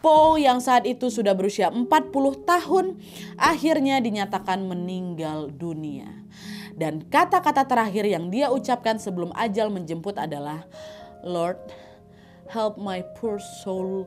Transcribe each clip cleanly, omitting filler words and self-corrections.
Poe yang saat itu sudah berusia 40 tahun akhirnya dinyatakan meninggal dunia. Dan kata-kata terakhir yang dia ucapkan sebelum ajal menjemput adalah, "Lord, help my poor soul."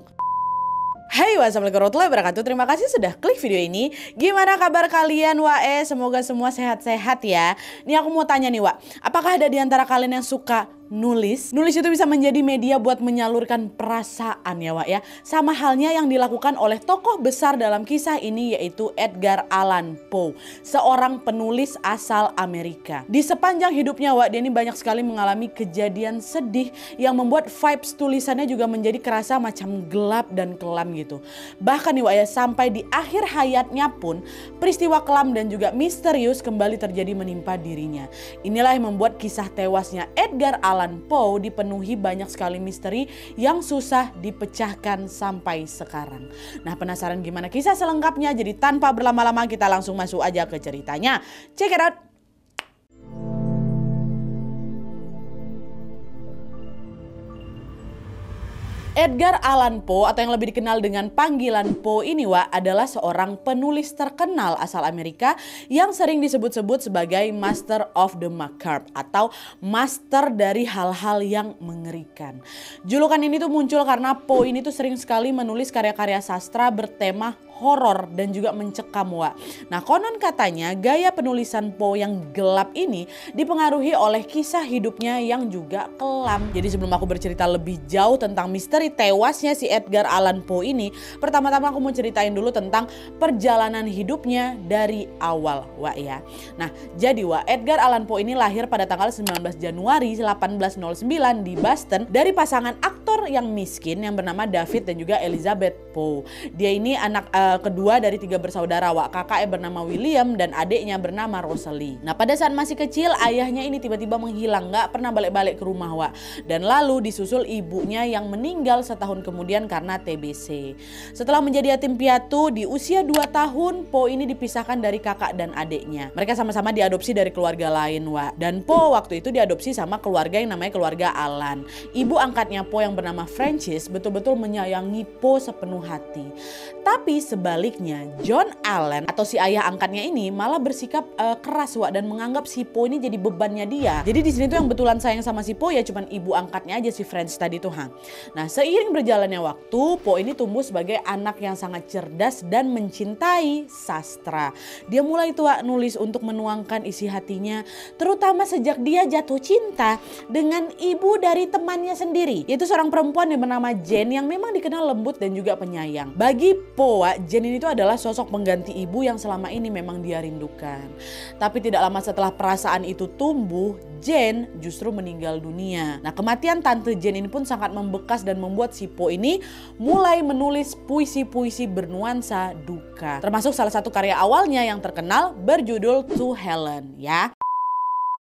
Hai, wassalamualaikum warahmatullahi wabarakatuh. Terima kasih sudah klik video ini. Gimana kabar kalian, Wae? Semoga semua sehat-sehat ya. Nih aku mau tanya nih, Wak. Apakah ada di antara kalian yang suka nulis? Nulis itu bisa menjadi media buat menyalurkan perasaan ya, Wak ya. Sama halnya yang dilakukan oleh tokoh besar dalam kisah ini, yaitu Edgar Allan Poe, seorang penulis asal Amerika. Di sepanjang hidupnya, Wak, dia ini banyak sekali mengalami kejadian sedih yang membuat vibes tulisannya juga menjadi kerasa macam gelap dan kelam gitu. Bahkan nih, Wak ya, sampai di akhir hayatnya pun peristiwa kelam dan juga misterius kembali terjadi menimpa dirinya. Inilah yang membuat kisah tewasnya Edgar Allan Poe dipenuhi banyak sekali misteri yang susah dipecahkan sampai sekarang. Nah, penasaran gimana kisah selengkapnya? Jadi tanpa berlama-lama kita langsung masuk aja ke ceritanya. Check it out. Edgar Allan Poe atau yang lebih dikenal dengan panggilan Poe ini, Wak, adalah seorang penulis terkenal asal Amerika yang sering disebut-sebut sebagai Master of the Macabre atau master dari hal-hal yang mengerikan. Julukan ini tuh muncul karena Poe ini tuh sering sekali menulis karya-karya sastra bertema horor dan juga mencekam, Wak. Nah, konon katanya gaya penulisan Poe yang gelap ini dipengaruhi oleh kisah hidupnya yang juga kelam. Jadi sebelum aku bercerita lebih jauh tentang misteri tewasnya si Edgar Allan Poe ini, pertama-tama aku mau ceritain dulu tentang perjalanan hidupnya dari awal, Wak ya. Nah, jadi Wak, Edgar Allan Poe ini lahir pada tanggal 19 Januari 1809 di Boston dari pasangan aktor yang miskin yang bernama David dan juga Elizabeth Poe. Dia ini anak kedua dari 3 bersaudara, Wak. Kakaknya bernama William dan adiknya bernama Rosalie. Nah, pada saat masih kecil ayahnya ini tiba-tiba menghilang, nggak pernah balik-balik ke rumah, Wak. Dan lalu disusul ibunya yang meninggal setahun kemudian karena TBC. Setelah menjadi yatim piatu di usia 2 tahun, Poe ini dipisahkan dari kakak dan adiknya. Mereka sama-sama diadopsi dari keluarga lain, Wak. Dan Poe waktu itu diadopsi sama keluarga yang namanya keluarga Allan. Ibu angkatnya Poe yang bernama Frances betul-betul menyayangi Poe sepenuh hati. Tapi sebaliknya, John Allan atau si ayah angkatnya ini malah bersikap keras, Wak, dan menganggap si Poe ini jadi bebannya dia. Jadi di sini tuh yang betulan sayang sama si Poe ya cuman ibu angkatnya aja, si Frances tadi tuh. Nah, seiring berjalannya waktu, Poe ini tumbuh sebagai anak yang sangat cerdas dan mencintai sastra. Dia mulai tuh, Wak, nulis untuk menuangkan isi hatinya, terutama sejak dia jatuh cinta dengan ibu dari temannya sendiri, yaitu seorang perempuan yang bernama Jane yang memang dikenal lembut dan juga penyayang. Bagi Poe, Jane ini tuh adalah sosok pengganti ibu yang selama ini memang dia rindukan. Tapi tidak lama setelah perasaan itu tumbuh, Jane justru meninggal dunia. Nah, kematian tante Jane ini pun sangat membekas dan membuat si Poe ini mulai menulis puisi-puisi bernuansa duka. Termasuk salah satu karya awalnya yang terkenal berjudul To Helen ya.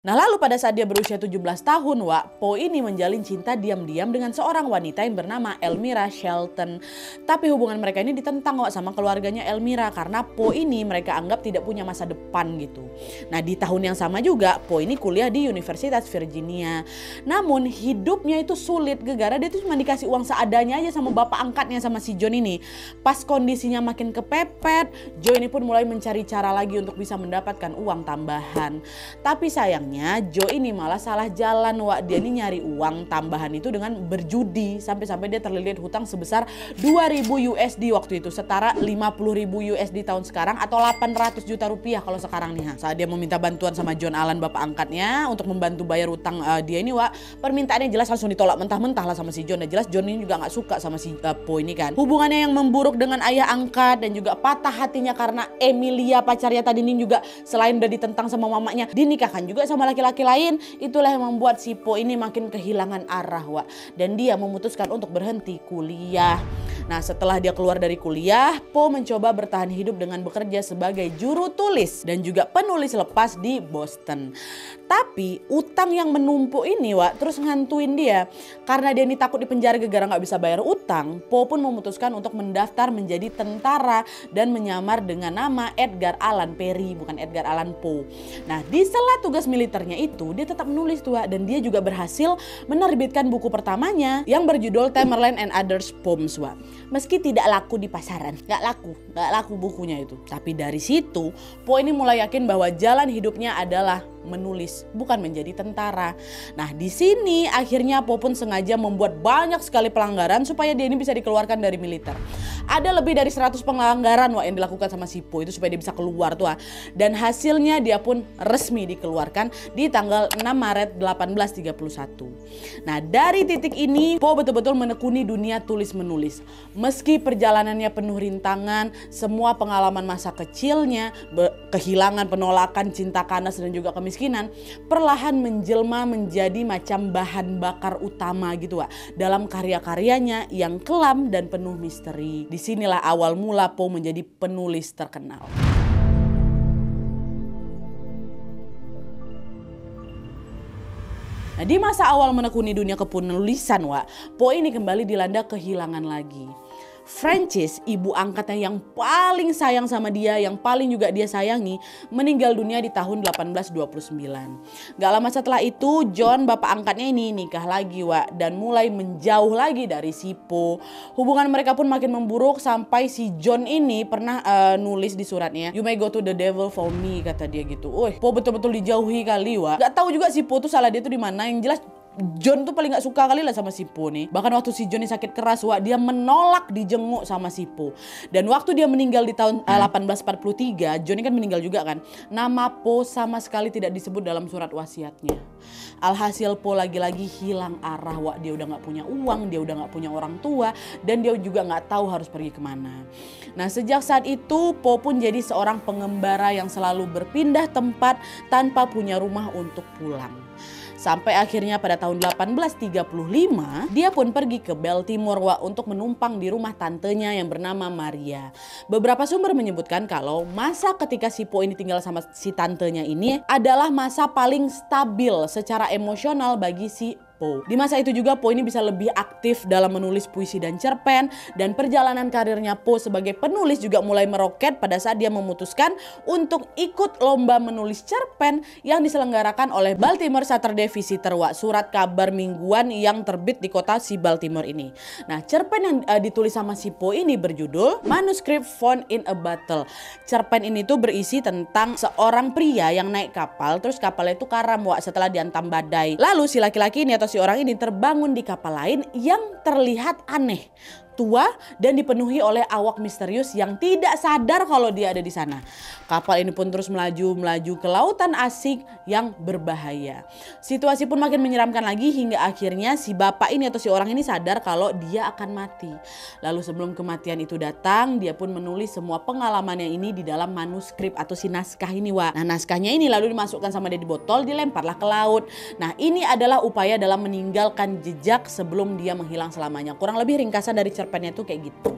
Nah, lalu pada saat dia berusia 17 tahun, Wak, Poe ini menjalin cinta diam-diam dengan seorang wanita yang bernama Elmira Shelton. Tapi hubungan mereka ini ditentang, Wak, sama keluarganya Elmira karena Poe ini mereka anggap tidak punya masa depan gitu. Nah, di tahun yang sama juga Poe ini kuliah di Universitas Virginia. Namun hidupnya itu sulit gara-gara dia tuh cuma dikasih uang seadanya aja sama bapak angkatnya, sama si John ini. Pas kondisinya makin kepepet, Joe ini pun mulai mencari cara lagi untuk bisa mendapatkan uang tambahan. Tapi sayang Joe ini malah salah jalan, Wak. Dia ini nyari uang tambahan itu dengan berjudi sampai-sampai dia terlilit hutang sebesar 2.000 USD waktu itu, setara 50.000 USD tahun sekarang atau 800 juta rupiah kalau sekarang nih. Saat dia meminta bantuan sama John Allan bapak angkatnya untuk membantu bayar hutang dia ini, Wak, permintaannya jelas langsung ditolak mentah-mentah lah sama si John. Dan jelas John ini juga gak suka sama si Poe ini kan. Hubungannya yang memburuk dengan ayah angkat dan juga patah hatinya karena Emilia pacarnya tadi ini juga selain udah ditentang sama mamanya, dinikahkan juga sama laki-laki lain. Itulah yang membuat si Poe ini makin kehilangan arah, Wak. Dan dia memutuskan untuk berhenti kuliah. Nah, setelah dia keluar dari kuliah, Poe mencoba bertahan hidup dengan bekerja sebagai juru tulis dan juga penulis lepas di Boston. Tapi utang yang menumpuk ini, Wak, terus ngantuin dia. Karena dia ini takut dipenjara gara-gara gak bisa bayar utang, Poe pun memutuskan untuk mendaftar menjadi tentara dan menyamar dengan nama Edgar Allan Perry, bukan Edgar Allan Poe. Nah, di sela tugas militernya itu, dia tetap menulis tuh, Wak, dan dia juga berhasil menerbitkan buku pertamanya yang berjudul Tamerlane and Others Poems, Wak. Meski tidak laku di pasaran, nggak laku bukunya itu. Tapi dari situ, Poe ini mulai yakin bahwa jalan hidupnya adalah menulis, bukan menjadi tentara. Nah di sini akhirnya Poe pun sengaja membuat banyak sekali pelanggaran supaya dia ini bisa dikeluarkan dari militer. Ada lebih dari 100 pelanggaran yang dilakukan sama si Poe itu supaya dia bisa keluar tuh. Dan hasilnya dia pun resmi dikeluarkan di tanggal 6 Maret 1831. Nah dari titik ini Poe betul-betul menekuni dunia tulis menulis. Meski perjalanannya penuh rintangan, semua pengalaman masa kecilnya, kehilangan, penolakan, cinta kanas dan juga kemiskinan perlahan menjelma menjadi macam bahan bakar utama gitu dalam karya-karyanya yang kelam dan penuh misteri. Disinilah awal mula Poe menjadi penulis terkenal. Nah, di masa awal menekuni dunia kepenulisan Poe ini kembali dilanda kehilangan lagi. Frances, ibu angkatnya yang paling sayang sama dia, yang paling juga dia sayangi, meninggal dunia di tahun 1829. Gak lama setelah itu John, bapak angkatnya ini nikah lagi dan mulai menjauh lagi dari si Poe. Hubungan mereka pun makin memburuk sampai si John ini pernah nulis di suratnya, "You may go to the devil for me," kata dia gitu. Poe betul-betul dijauhi kali Gak tahu juga si Poe tuh salah dia tuh di mana. Yang jelas John tuh paling gak suka kali lah sama si Poe nih. Bahkan waktu si John ini sakit keras dia menolak dijenguk sama si Poe. Dan waktu dia meninggal di tahun 1843, John ini kan meninggal juga kan. Nama Poe sama sekali tidak disebut dalam surat wasiatnya. Alhasil Poe lagi-lagi hilang arah dia udah gak punya uang, dia udah gak punya orang tua, dan dia juga gak tahu harus pergi kemana. Nah sejak saat itu Poe pun jadi seorang pengembara yang selalu berpindah tempat tanpa punya rumah untuk pulang. Sampai akhirnya pada tahun 1835 dia pun pergi ke Baltimore untuk menumpang di rumah tantenya yang bernama Maria. Beberapa sumber menyebutkan kalau masa ketika si Poe ini tinggal sama si tantenya ini adalah masa paling stabil secara emosional bagi si Poe. Di masa itu juga Poe ini bisa lebih aktif dalam menulis puisi dan cerpen, dan perjalanan karirnya Poe sebagai penulis juga mulai meroket pada saat dia memutuskan untuk ikut lomba menulis cerpen yang diselenggarakan oleh Baltimore Saturday Visitor, surat kabar mingguan yang terbit di kota si Baltimore ini. Nah cerpen yang ditulis sama si Poe ini berjudul Manuscript Found in a Battle. Cerpen ini tuh berisi tentang seorang pria yang naik kapal, terus kapalnya itu karam setelah dihantam badai. Lalu si laki-laki ini atau si orang ini terbangun di kapal lain yang terlihat aneh, tua, dan dipenuhi oleh awak misterius yang tidak sadar kalau dia ada di sana. Kapal ini pun terus melaju ke lautan asing yang berbahaya. Situasi pun makin menyeramkan lagi hingga akhirnya si bapak ini atau si orang ini sadar kalau dia akan mati. Lalu sebelum kematian itu datang, dia pun menulis semua pengalamannya ini di dalam manuskrip atau si naskah ini Nah naskahnya ini lalu dimasukkan sama dia di botol, dilemparlah ke laut. Nah ini adalah upaya dalam meninggalkan jejak sebelum dia menghilang selamanya. Kurang lebih ringkasan dari cerpennya tuh kayak gitu.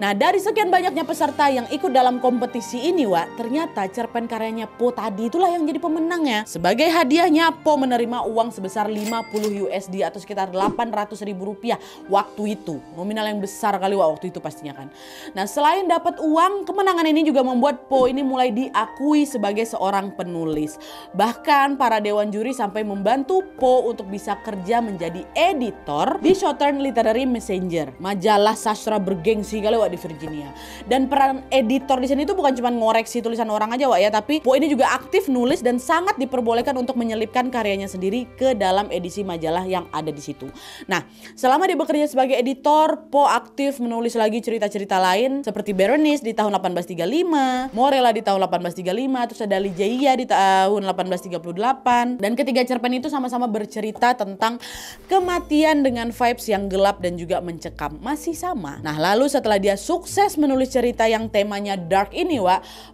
Nah dari sekian banyaknya peserta yang ikut dalam kompetisi ini ternyata cerpen karyanya Poe tadi itulah yang jadi pemenangnya. Sebagai hadiahnya Poe menerima uang sebesar 50 USD atau sekitar 800.000 rupiah waktu itu. Nominal yang besar kali waktu itu pastinya kan. Nah selain dapat uang, kemenangan ini juga membuat Poe ini mulai diakui sebagai seorang penulis. Bahkan para dewan juri sampai membantu Poe untuk bisa kerja menjadi editor di Southern Literary Messenger, majalah sastra bergengsi kali di Virginia. Dan peran editor di sini itu bukan cuma ngoreksi tulisan orang aja tapi Poe ini juga aktif nulis dan sangat diperbolehkan untuk menyelipkan karyanya sendiri ke dalam edisi majalah yang ada di situ. Nah, selama dia bekerja sebagai editor, Poe aktif menulis lagi cerita-cerita lain seperti Berenice di tahun 1835, Morella di tahun 1835, terus ada Ligeia di tahun 1838. Dan ketiga cerpen itu sama-sama bercerita tentang kematian dengan vibes yang gelap dan juga mencekam. Masih sama. Nah, lalu setelah dia sukses menulis cerita yang temanya dark ini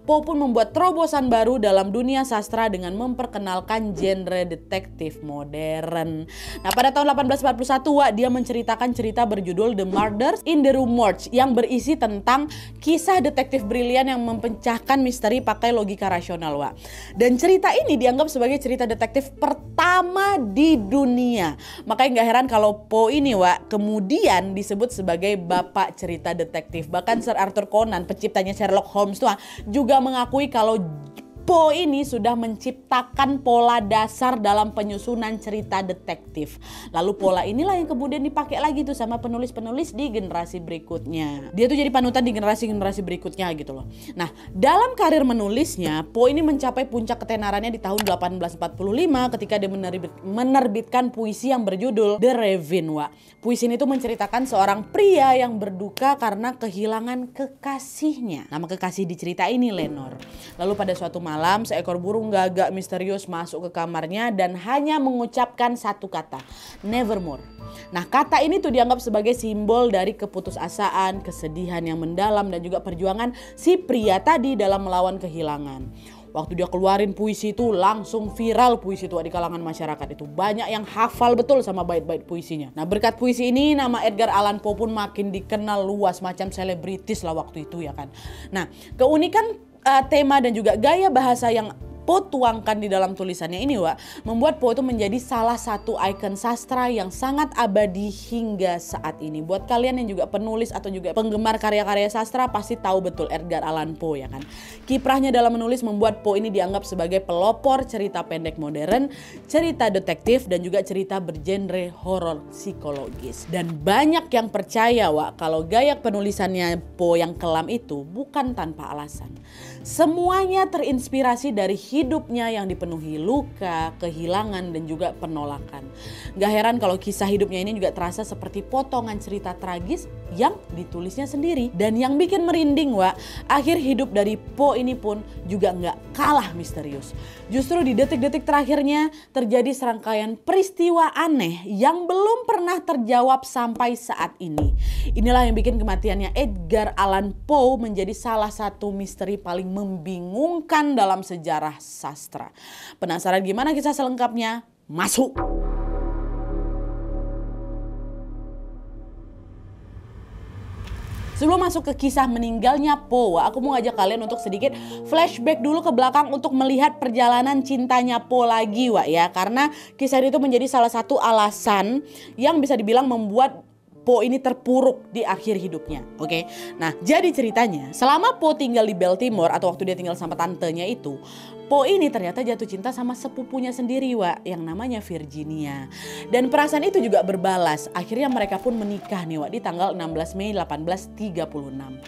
Poe pun membuat terobosan baru dalam dunia sastra dengan memperkenalkan genre detektif modern. Nah, pada tahun 1841 dia menceritakan cerita berjudul The Murders in the Rue Morgue yang berisi tentang kisah detektif brilian yang mempecahkan misteri pakai logika rasional Dan cerita ini dianggap sebagai cerita detektif pertama di dunia. Makanya gak heran kalau Poe ini kemudian disebut sebagai bapak cerita detektif. Bahkan Sir Arthur Conan, penciptanya Sherlock Holmes juga mengakui kalau Poe ini sudah menciptakan pola dasar dalam penyusunan cerita detektif. Lalu pola inilah yang kemudian dipakai lagi tuh sama penulis-penulis di generasi berikutnya. Dia tuh jadi panutan di generasi-generasi berikutnya gitu loh. Nah, dalam karir menulisnya, Poe ini mencapai puncak ketenarannya di tahun 1845 ketika dia menerbitkan puisi yang berjudul The Raven, Wak. Puisi ini tuh menceritakan seorang pria yang berduka karena kehilangan kekasihnya. Nama kekasih di cerita ini Lenore. Lalu pada suatu malam, seekor burung gagak misterius masuk ke kamarnya dan hanya mengucapkan satu kata, nevermore. Nah, kata ini tuh dianggap sebagai simbol dari keputusasaan, kesedihan yang mendalam dan juga perjuangan si pria tadi dalam melawan kehilangan. Waktu dia keluarin puisi itu langsung viral puisi itu di kalangan masyarakat itu. Banyak yang hafal betul sama bait-bait puisinya. Nah, berkat puisi ini nama Edgar Allan Poe pun makin dikenal luas, macam selebritis lah waktu itu ya kan. Nah, keunikan tema dan juga gaya bahasa yang Poe tuangkan di dalam tulisannya ini, Wak, membuat Poe itu menjadi salah satu ikon sastra yang sangat abadi hingga saat ini. Buat kalian yang juga penulis atau juga penggemar karya-karya sastra pasti tahu betul Edgar Allan Poe ya kan. Kiprahnya dalam menulis membuat Poe ini dianggap sebagai pelopor cerita pendek modern, cerita detektif dan juga cerita bergenre horor psikologis. Dan banyak yang percaya, Wak, kalau gaya penulisannya Poe yang kelam itu bukan tanpa alasan. Semuanya terinspirasi dari hidupnya yang dipenuhi luka, kehilangan dan juga penolakan. Gak heran kalau kisah hidupnya ini juga terasa seperti potongan cerita tragis yang ditulisnya sendiri. Dan yang bikin merinding, Wak, akhir hidup dari Poe ini pun juga gak kalah misterius. Justru di detik-detik terakhirnya terjadi serangkaian peristiwa aneh yang belum pernah terjawab sampai saat ini. Inilah yang bikin kematiannya Edgar Allan Poe menjadi salah satu misteri paling membingungkan dalam sejarah sastra. Penasaran gimana kisah selengkapnya? Masuk! Sebelum masuk ke kisah meninggalnya Poe, aku mau ngajak kalian untuk sedikit flashback dulu ke belakang untuk melihat perjalanan cintanya Poe lagi, Wak ya. Karena kisah itu menjadi salah satu alasan yang bisa dibilang membuat Poe ini terpuruk di akhir hidupnya. Oke. Nah, jadi ceritanya selama Poe tinggal di Baltimore atau waktu dia tinggal sama tantenya itu, Poe ini ternyata jatuh cinta sama sepupunya sendiri, Wak, yang namanya Virginia. Dan perasaan itu juga berbalas. Akhirnya mereka pun menikah nih, Wak, di tanggal 16 Mei 1836.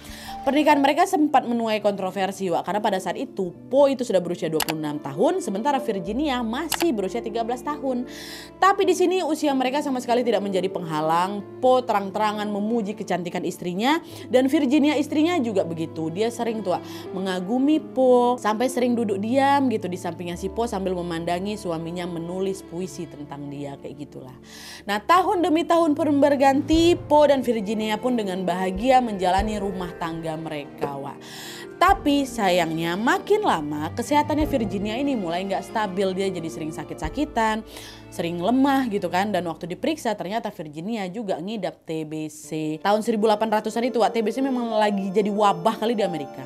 Pernikahan mereka sempat menuai kontroversi, Wak, karena pada saat itu Poe itu sudah berusia 26 tahun, sementara Virginia masih berusia 13 tahun. Tapi di sini usia mereka sama sekali tidak menjadi penghalang. Poe terang-terangan memuji kecantikan istrinya dan Virginia istrinya juga begitu. Dia sering tuh, Wak, mengagumi Poe sampai sering duduk diam gitu di sampingnya si Poe sambil memandangi suaminya menulis puisi tentang dia, kayak gitulah. Nah, tahun demi tahun pun berganti, Poe dan Virginia pun dengan bahagia menjalani rumah tangga mereka, Wak. Tapi sayangnya makin lama kesehatannya Virginia ini mulai nggak stabil. Dia jadi sering sakit-sakitan, sering lemah gitu kan. Dan waktu diperiksa ternyata Virginia juga ngidap TBC. Tahun 1800-an itu, Wak, TBC memang lagi jadi wabah kali di Amerika.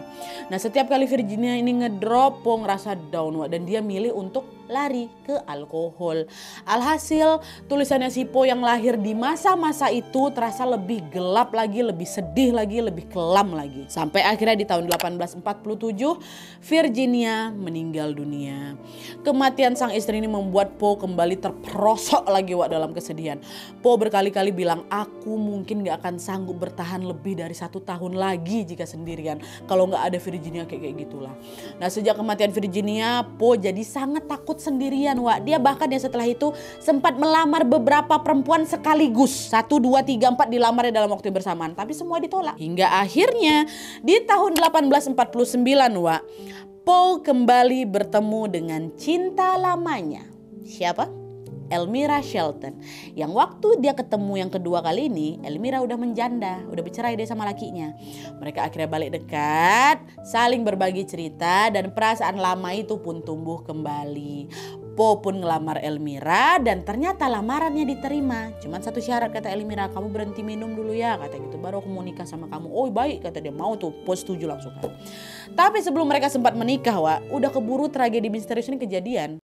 Nah, setiap kali Virginia ini ngedrop, Poe ngerasa down, Wak, dan dia milih untuk lari ke alkohol. Alhasil tulisannya si Poe yang lahir di masa-masa itu terasa lebih gelap lagi, lebih sedih lagi, lebih kelam lagi. Sampai akhirnya di tahun 1847 Virginia meninggal dunia. Kematian sang istri ini membuat Poe kembali terperosok lagi, Wak, dalam kesedihan. Poe berkali-kali bilang, aku mungkin gak akan sanggup bertahan lebih dari 1 tahun lagi jika sendirian. Kalau gak ada Virginia kayak gitulah. Nah, sejak kematian Virginia, Poe jadi sangat takut sendirian, Wak. Dia bahkan ya setelah itu sempat melamar beberapa perempuan sekaligus. 1, 2, 3, 4 dilamarnya dalam waktu yang bersamaan. Tapi semua ditolak. Hingga akhirnya di tahun 1849, Wak, Poe kembali bertemu dengan cinta lamanya. Siapa? Elmira Shelton. Yang waktu dia ketemu yang kedua kali ini, Elmira udah menjanda, udah bercerai dia sama lakinya. Mereka akhirnya balik dekat, saling berbagi cerita dan perasaan lama itu pun tumbuh kembali. Poe pun ngelamar Elmira dan ternyata lamarannya diterima. Cuman satu syarat, kata Elmira, kamu berhenti minum dulu ya, kata gitu, baru aku mau nikah sama kamu. Oh baik, kata dia, mau tuh, Poe setuju langsung kan. Tapi sebelum mereka sempat menikah, Wak, udah keburu tragedi misterius ini kejadian.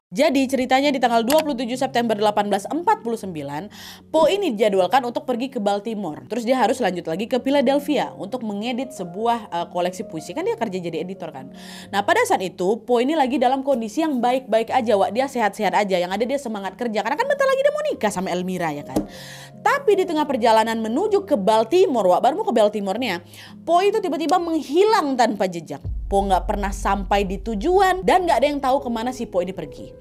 Jadi ceritanya di tanggal 27 September 1849, Poe ini dijadwalkan untuk pergi ke Baltimore. Terus dia harus lanjut lagi ke Philadelphia untuk mengedit sebuah koleksi puisi. Kan dia kerja jadi editor kan. Nah pada saat itu Poe ini lagi dalam kondisi yang baik-baik aja, Wak. Dia sehat-sehat aja. Yang ada dia semangat kerja. Karena kan bentar lagi dia mau nikah sama Elmira ya kan. Tapi di tengah perjalanan menuju ke Baltimore, Wak, baru mau ke Baltimore nih ya, Poe itu tiba-tiba menghilang tanpa jejak. Poe nggak pernah sampai di tujuan dan nggak ada yang tahu kemana si Poe ini pergi.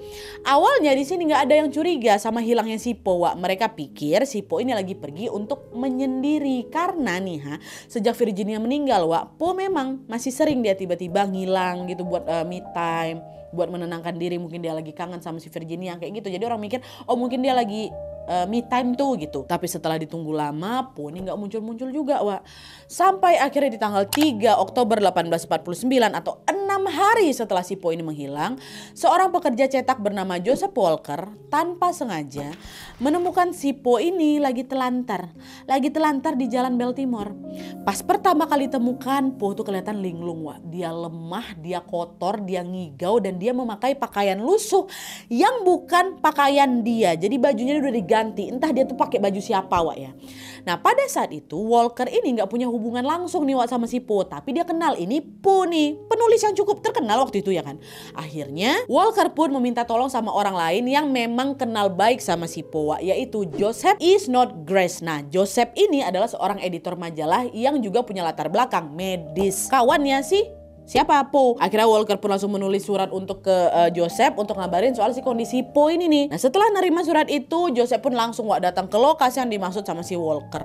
Awalnya di sini nggak ada yang curiga sama hilangnya si Poe, Wak. Mereka pikir si Poe ini lagi pergi untuk menyendiri karena nih sejak Virginia meninggal, Wak, Poe memang masih sering dia tiba-tiba ngilang gitu buat me time, buat menenangkan diri. Mungkin dia lagi kangen sama si Virginia kayak gitu. Jadi orang mikir oh mungkin dia lagi me time tuh gitu. Tapi setelah ditunggu lama, Poe ini nggak muncul-muncul juga, Wak. Sampai akhirnya di tanggal 3 Oktober 1849 atau 6 hari setelah si Poe ini menghilang, seorang pekerja cetak bernama Joseph Walker tanpa sengaja menemukan si Poe ini lagi telantar di jalan Baltimore. Pas pertama kali temukan, Poe tuh kelihatan linglung, Wak. Dia lemah, dia kotor, dia ngigau dan dia memakai pakaian lusuh yang bukan pakaian dia. Jadi bajunya udah diganti, entah dia tuh pakai baju siapa, Wak ya. Nah pada saat itu Walker ini nggak punya hubungan langsung nih, Wak, sama si Poe, tapi dia kenal ini Poe nih, penulis yang cukup terkenal waktu itu ya kan. Akhirnya Walker pun meminta tolong sama orang lain yang memang kenal baik sama si Poe, Wak, yaitu Joseph E. Snodgrass. Nah Joseph ini adalah seorang editor majalah yang juga punya latar belakang medis. Kawannya sih siapa? Poe. Akhirnya Walker pun langsung menulis surat untuk ke Joseph untuk ngabarin soal si kondisi Poe ini nih. Nah setelah nerima surat itu, Joseph pun langsung, Wak, datang ke lokasi yang dimaksud sama si Walker.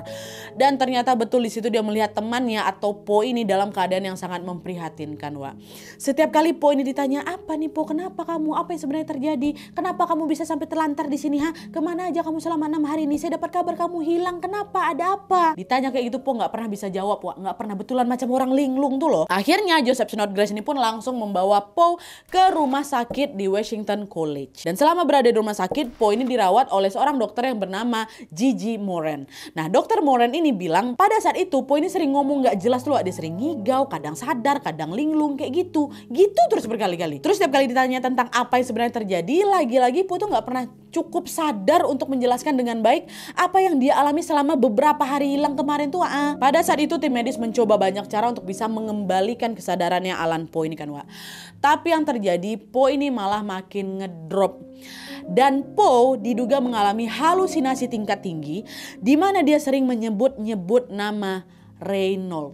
Dan ternyata betul di situ dia melihat temannya atau Poe ini dalam keadaan yang sangat memprihatinkan, Wak. Setiap kali Poe ini ditanya, apa nih Poe, kenapa kamu? Apa yang sebenarnya terjadi? Kenapa kamu bisa sampai terlantar di sini? Kemana aja kamu selama 6 hari ini? Saya dapat kabar kamu hilang. Kenapa? Ada apa? Ditanya kayak gitu Poe nggak pernah bisa jawab, Wak. Nggak pernah, betulan macam orang linglung tuh loh. Akhirnya Joseph Snodgrass ini pun langsung membawa Poe ke rumah sakit di Washington College. Dan selama berada di rumah sakit, Poe ini dirawat oleh seorang dokter yang bernama Gigi Moran. Nah dokter Moran ini bilang pada saat itu Poe ini sering ngomong gak jelas loh. Dia sering ngigau, kadang sadar, kadang linglung kayak gitu. Gitu terus berkali-kali. Terus setiap kali ditanya tentang apa yang sebenarnya terjadi, lagi-lagi Poe tuh gak pernah cukup sadar untuk menjelaskan dengan baik apa yang dia alami selama beberapa hari hilang kemarin tuh. Pada saat itu tim medis mencoba banyak cara untuk bisa mengembalikan kesadarannya Alan Poe ini kan, Wak. Tapi yang terjadi Poe ini malah makin ngedrop. Dan Poe diduga mengalami halusinasi tingkat tinggi di mana dia sering menyebut-nyebut nama Reynold.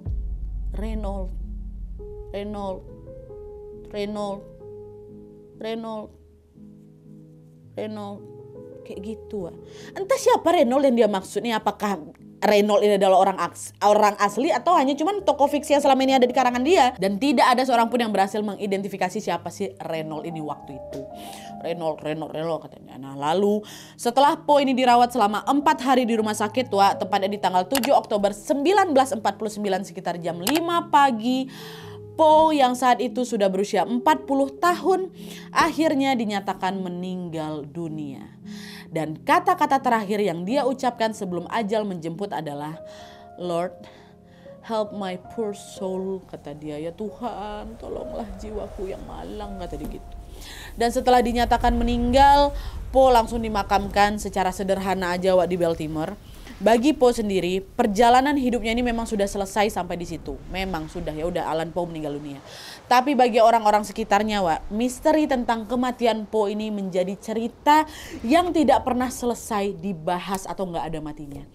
Kayak gitu, Wak. Entah siapa Reynold yang dia maksudnya, apakah Reynold ini adalah orang asli atau hanya cuman tokoh fiksi yang selama ini ada di karangan dia. Dan tidak ada seorang pun yang berhasil mengidentifikasi siapa sih Reynold ini waktu itu. Reynold katanya. Nah lalu setelah Poe ini dirawat selama 4 hari di rumah sakit, Wak, tepatnya di tanggal 7 Oktober 1949 sekitar jam 5 pagi, Poe yang saat itu sudah berusia 40 tahun akhirnya dinyatakan meninggal dunia. Dan kata-kata terakhir yang dia ucapkan sebelum ajal menjemput adalah, Lord, help my poor soul, kata dia. Ya Tuhan, tolonglah jiwaku yang malang, kata dia gitu. Dan setelah dinyatakan meninggal, Poe langsung dimakamkan secara sederhana aja, Wak, di Baltimore. Bagi Poe sendiri, perjalanan hidupnya ini memang sudah selesai sampai di situ. Memang sudah, ya udah, Alan Poe meninggal dunia. Tapi bagi orang-orang sekitarnya, Wak, misteri tentang kematian Poe ini menjadi cerita yang tidak pernah selesai dibahas atau nggak ada matinya.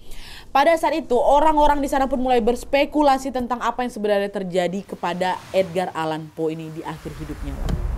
Pada saat itu, orang-orang di sana pun mulai berspekulasi tentang apa yang sebenarnya terjadi kepada Edgar Allan Poe ini di akhir hidupnya, Wak.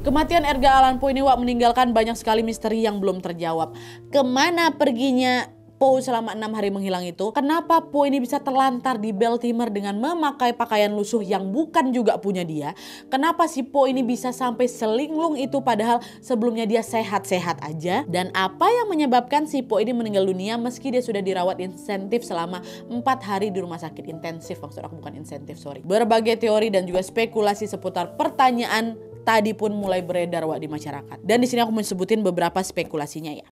Kematian Edgar Allan Poe ini, Wak, meninggalkan banyak sekali misteri yang belum terjawab. Kemana perginya Poe selama 6 hari menghilang itu? Kenapa Poe ini bisa terlantar di Baltimore dengan memakai pakaian lusuh yang bukan juga punya dia? Kenapa si Poe ini bisa sampai selinglung itu padahal sebelumnya dia sehat-sehat aja? Dan apa yang menyebabkan si Poe ini meninggal dunia meski dia sudah dirawat intensif selama 4 hari di rumah sakit? Intensif maksud aku, bukan insentif, sorry. Berbagai teori dan juga spekulasi seputar pertanyaan tadi pun mulai beredar, Wak, di masyarakat. Dan di sini aku mau sebutin beberapa spekulasinya ya.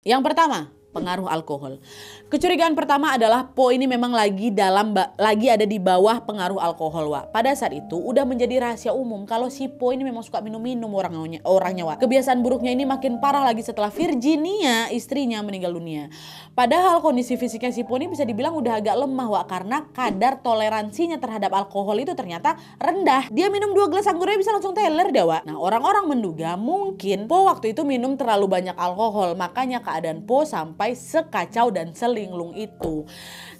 Yang pertama, pengaruh alkohol. Kecurigaan pertama adalah Po ini memang lagi ada di bawah pengaruh alkohol, Wak. Pada saat itu udah menjadi rahasia umum kalau si Po ini memang suka minum-minum orangnya, Wak. Kebiasaan buruknya ini makin parah lagi setelah Virginia, istrinya, meninggal dunia. Padahal kondisi fisiknya si Po ini bisa dibilang udah agak lemah, Wak, karena kadar toleransinya terhadap alkohol itu ternyata rendah. Dia minum 2 gelas anggurnya bisa langsung teler deh, Wak. Nah, orang-orang menduga mungkin Po waktu itu minum terlalu banyak alkohol, makanya keadaan Po sampai sekacau dan selinglung itu.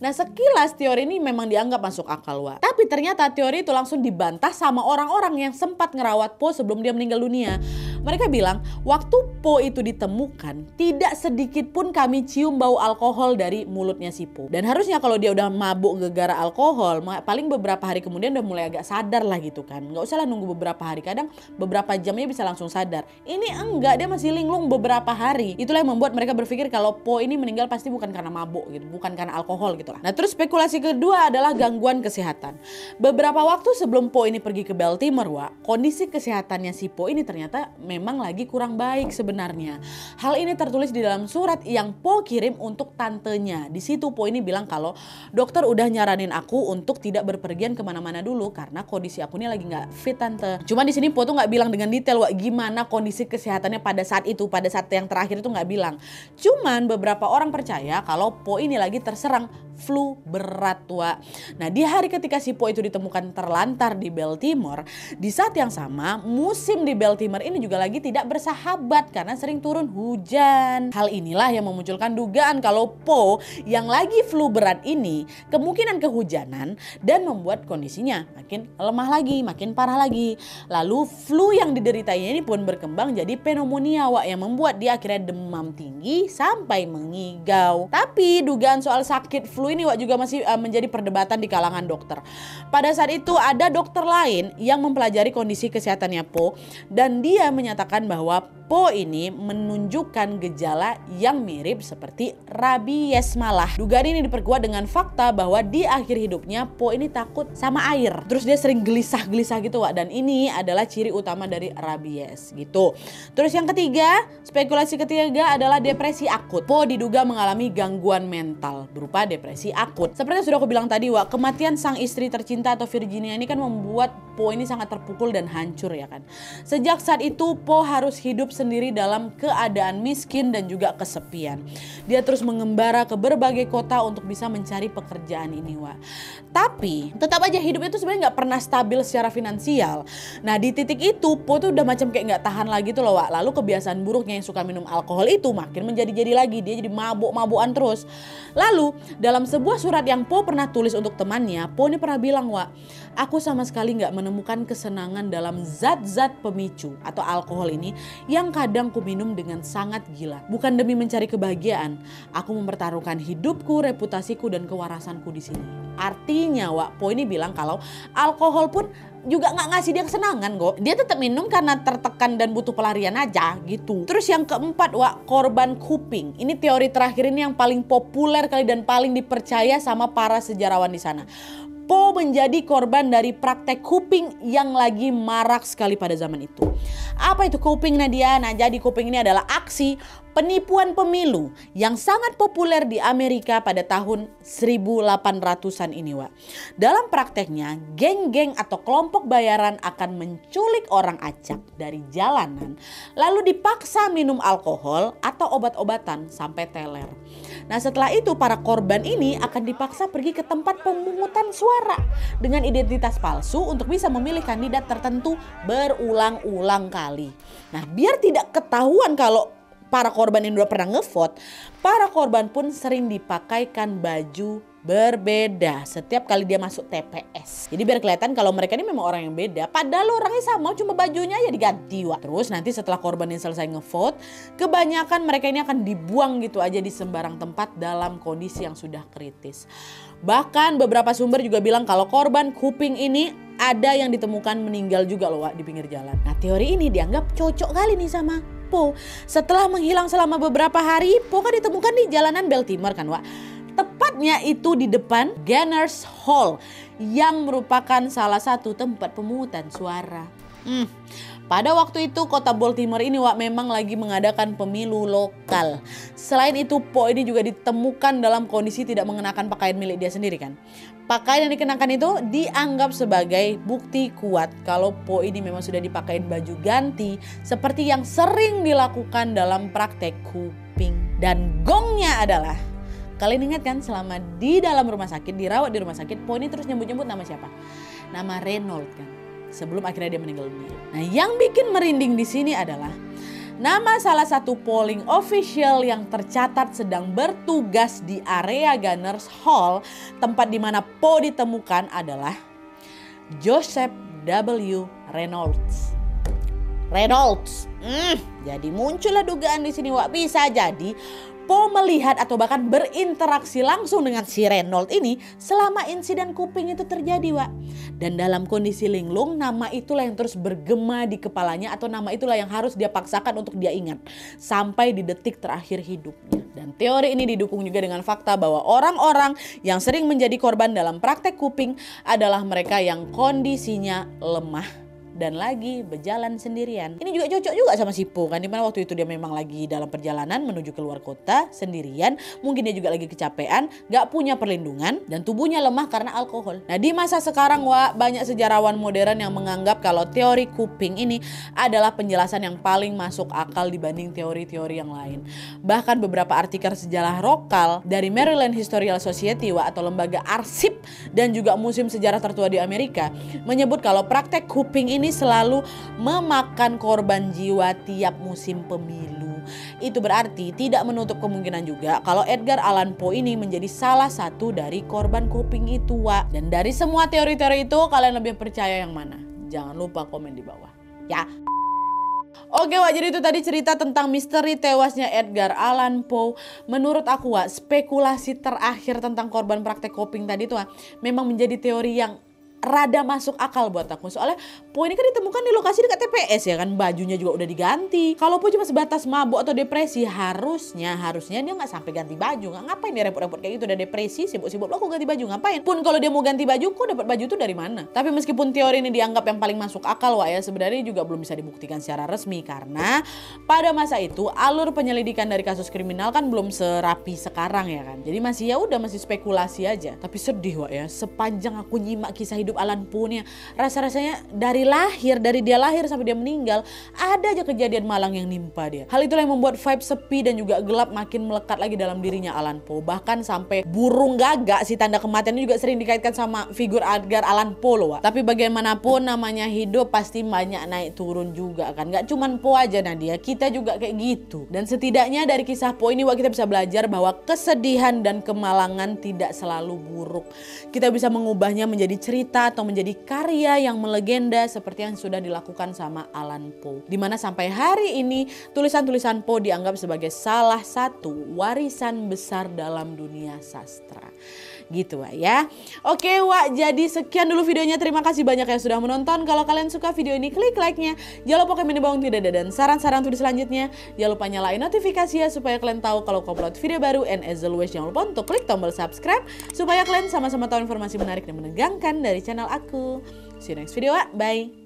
Nah, sekilas teori ini memang dianggap masuk akal, Wak. Tapi ternyata teori itu langsung dibantah sama orang-orang yang sempat ngerawat Po sebelum dia meninggal dunia. Mereka bilang, waktu Po itu ditemukan, tidak sedikit pun kami cium bau alkohol dari mulutnya si Po. Dan harusnya kalau dia udah mabuk gara-gara alkohol, paling beberapa hari kemudian udah mulai agak sadar lah gitu kan. Nggak usah lah nunggu beberapa hari, kadang beberapa jamnya bisa langsung sadar. Ini enggak, dia masih linglung beberapa hari. Itulah yang membuat mereka berpikir kalau Po ini meninggal pasti bukan karena mabuk gitu, bukan karena alkohol gitu lah. Nah, terus spekulasi kedua adalah gangguan kesehatan. Beberapa waktu sebelum Po ini pergi ke Baltimore, Wak, kondisi kesehatannya si Po ini ternyata memang lagi kurang baik sebenarnya. Hal ini tertulis di dalam surat yang Po kirim untuk tantenya. Di situ Po ini bilang kalau dokter udah nyaranin aku untuk tidak berpergian kemana-mana dulu karena kondisi aku ini lagi nggak fit, tante. Cuman di sini Po tuh nggak bilang dengan detail, Wak, gimana kondisi kesehatannya pada saat itu, pada saat yang terakhir itu nggak bilang. Cuman beberapa orang percaya kalau Po ini lagi terserang flu berat, Wak. Nah, di hari ketika si Po itu ditemukan terlantar di Baltimore, di saat yang sama musim di Baltimore ini juga lagi tidak bersahabat karena sering turun hujan. Hal inilah yang memunculkan dugaan kalau Po yang lagi flu berat ini kemungkinan kehujanan dan membuat kondisinya makin lemah lagi, makin parah lagi. Lalu flu yang dideritanya ini pun berkembang jadi pneumonia, Wak, yang membuat dia akhirnya demam tinggi sampai mengigau. Tapi dugaan soal sakit flu ini, Wak, juga masih menjadi perdebatan di kalangan dokter. Pada saat itu ada dokter lain yang mempelajari kondisi kesehatannya Po dan dia menyatakan bahwa Po ini menunjukkan gejala yang mirip seperti rabies malah. Dugaan ini diperkuat dengan fakta bahwa di akhir hidupnya Po ini takut sama air. Terus dia sering gelisah-gelisah gitu, Wak, dan ini adalah ciri utama dari rabies gitu. Terus yang ketiga, spekulasi ketiga adalah depresi akut. Po diduga mengalami gangguan mental berupa depresi akut. Seperti yang sudah aku bilang tadi, Wak, kematian sang istri tercinta atau Virginia ini kan membuat Po ini sangat terpukul dan hancur, ya kan. Sejak saat itu Po harus hidup sendiri dalam keadaan miskin dan juga kesepian. Dia terus mengembara ke berbagai kota untuk bisa mencari pekerjaan ini, Wak. Tapi tetap aja hidupnya itu sebenarnya nggak pernah stabil secara finansial. Nah, di titik itu Po tuh udah macam kayak nggak tahan lagi tuh loh, Wak. Lalu kebiasaan buruknya yang suka minum alkohol itu makin menjadi-jadi lagi. Dia jadi mabuk-mabukan terus. Lalu dalam sebuah surat yang Po pernah tulis untuk temannya, Po ini pernah bilang, Wak, aku sama sekali nggak menemukan kesenangan dalam zat-zat pemicu atau alkohol ini yang kadang ku minum dengan sangat gila. Bukan demi mencari kebahagiaan, aku mempertaruhkan hidupku, reputasiku, dan kewarasanku di sini. Artinya, Wak, Po ini bilang kalau alkohol pun juga nggak ngasih dia kesenangan kok. Dia tetap minum karena tertekan dan butuh pelarian aja gitu. Terus yang keempat, Wak, korban kuping. Ini teori terakhir ini yang paling populer kali dan paling dipercaya sama para sejarawan di sana. Po menjadi korban dari praktek kuping yang lagi marak sekali pada zaman itu. Apa itu kuping, Nadia? Nah, jadi kuping ini adalah aksi penipuan pemilu yang sangat populer di Amerika pada tahun 1800-an ini, Wak. Dalam prakteknya, geng-geng atau kelompok bayaran akan menculik orang acak dari jalanan, lalu dipaksa minum alkohol atau obat-obatan sampai teler. Nah, setelah itu para korban ini akan dipaksa pergi ke tempat pemungutan suara dengan identitas palsu untuk bisa memilih kandidat tertentu berulang-ulang kali. Nah, biar tidak ketahuan kalau para korban ini udah pernah ngevote, para korban pun sering dipakaikan baju berbeda setiap kali dia masuk TPS. Jadi biar kelihatan kalau mereka ini memang orang yang beda, padahal orangnya sama, cuma bajunya aja diganti, Wak. Terus nanti setelah korban ini selesai ngevote, kebanyakan mereka ini akan dibuang gitu aja di sembarang tempat dalam kondisi yang sudah kritis. Bahkan beberapa sumber juga bilang kalau korban kuping ini ada yang ditemukan meninggal juga loh, Wak, di pinggir jalan. Nah, teori ini dianggap cocok kali nih sama Po. Setelah menghilang selama beberapa hari, Po kan ditemukan di jalanan Baltimore kan, Wak. Tepatnya itu di depan Gunners Hall yang merupakan salah satu tempat pemungutan suara. Pada waktu itu kota Baltimore ini Wak memang lagi mengadakan pemilu lokal. Selain itu Po ini juga ditemukan dalam kondisi tidak mengenakan pakaian milik dia sendiri kan. Pakaian yang dikenakan itu dianggap sebagai bukti kuat kalau Po ini memang sudah dipakein baju ganti seperti yang sering dilakukan dalam praktek kuping. Dan gongnya adalah, kalian ingat kan selama di dalam rumah sakit, dirawat di rumah sakit, Po ini terus nyebut-nyebut nama siapa? Nama Reynolds kan. Sebelum akhirnya dia meninggal dunia. Nah, yang bikin merinding di sini adalah nama salah satu polling official yang tercatat sedang bertugas di area Gunners Hall, tempat di mana Po ditemukan adalah Joseph W. Reynolds. Jadi muncullah dugaan di sini Wak, bisa jadi Po melihat atau bahkan berinteraksi langsung dengan si Reynolds ini selama insiden kuping itu terjadi Wak. Dan dalam kondisi linglung, nama itulah yang terus bergema di kepalanya atau nama itulah yang harus dia paksakan untuk dia ingat sampai di detik terakhir hidupnya. Dan teori ini didukung juga dengan fakta bahwa orang-orang yang sering menjadi korban dalam praktek kuping adalah mereka yang kondisinya lemah dan lagi berjalan sendirian. Ini juga cocok juga sama si Po kan, dimana waktu itu dia memang lagi dalam perjalanan menuju keluar kota sendirian. Mungkin dia juga lagi kecapean, gak punya perlindungan dan tubuhnya lemah karena alkohol. Nah di masa sekarang Wak, banyak sejarawan modern yang menganggap kalau teori kuping ini adalah penjelasan yang paling masuk akal dibanding teori-teori yang lain. Bahkan beberapa artikel sejarah lokal dari Maryland Historical Society Wak, atau lembaga arsip dan juga museum sejarah tertua di Amerika menyebut kalau praktek kuping ini selalu memakan korban jiwa tiap musim pemilu. Itu berarti tidak menutup kemungkinan juga kalau Edgar Allan Poe ini menjadi salah satu dari korban kuping itu Wak. Dan dari semua teori-teori itu kalian lebih percaya yang mana? Jangan lupa komen di bawah ya. Oke Wak, jadi itu tadi cerita tentang misteri tewasnya Edgar Allan Poe. Menurut aku Wak, spekulasi terakhir tentang korban praktek kuping tadi tuh Wak, memang menjadi teori yang rada masuk akal buat aku. Soalnya Po ini kan ditemukan di lokasi dekat TPS ya kan. Bajunya juga udah diganti. Kalau Po cuma sebatas mabuk atau depresi, harusnya dia gak sampai ganti baju. Gak ngapain dia repot-repot kayak gitu, udah depresi, sibuk-sibuk lo kok ganti baju, ngapain? Pun kalau dia mau ganti baju, kok dapat baju tuh dari mana? Tapi meskipun teori ini dianggap yang paling masuk akal Wak ya, sebenarnya juga belum bisa dibuktikan secara resmi. Karena pada masa itu alur penyelidikan dari kasus kriminal kan belum serapi sekarang ya kan. Jadi masih masih spekulasi aja. Tapi sedih Wak ya, sepanjang aku nyimak kisah hidup Allan Poe nya, rasa-rasanya dari dia lahir sampai dia meninggal, ada aja kejadian malang yang nimpa dia. Hal itulah yang membuat vibe sepi dan juga gelap makin melekat lagi dalam dirinya Allan Poe. Bahkan sampai burung gagak, si tanda kematian juga sering dikaitkan sama figur Edgar Allan Poe loh. Tapi bagaimanapun namanya hidup pasti banyak naik turun juga kan. Gak cuman Poe aja Nadia, kita juga kayak gitu. Dan setidaknya dari kisah Poe ini Wak, kita bisa belajar bahwa kesedihan dan kemalangan tidak selalu buruk. Kita bisa mengubahnya menjadi cerita atau menjadi karya yang melegenda seperti yang sudah dilakukan sama Allan Poe. Dimana sampai hari ini tulisan-tulisan Poe dianggap sebagai salah satu warisan besar dalam dunia sastra. Gitu Wak ya. Oke Wak, jadi sekian dulu videonya. Terima kasih banyak yang sudah menonton. Kalau kalian suka video ini, klik like-nya. Jangan lupa komen di bawah tidak ada dan saran-saran video selanjutnya. Jangan lupa nyalain notifikasi ya supaya kalian tahu kalau aku upload video baru. And as always, jangan lupa untuk klik tombol subscribe supaya kalian sama-sama tahu informasi menarik dan menegangkan dari channel aku. See you next video Wak. Bye.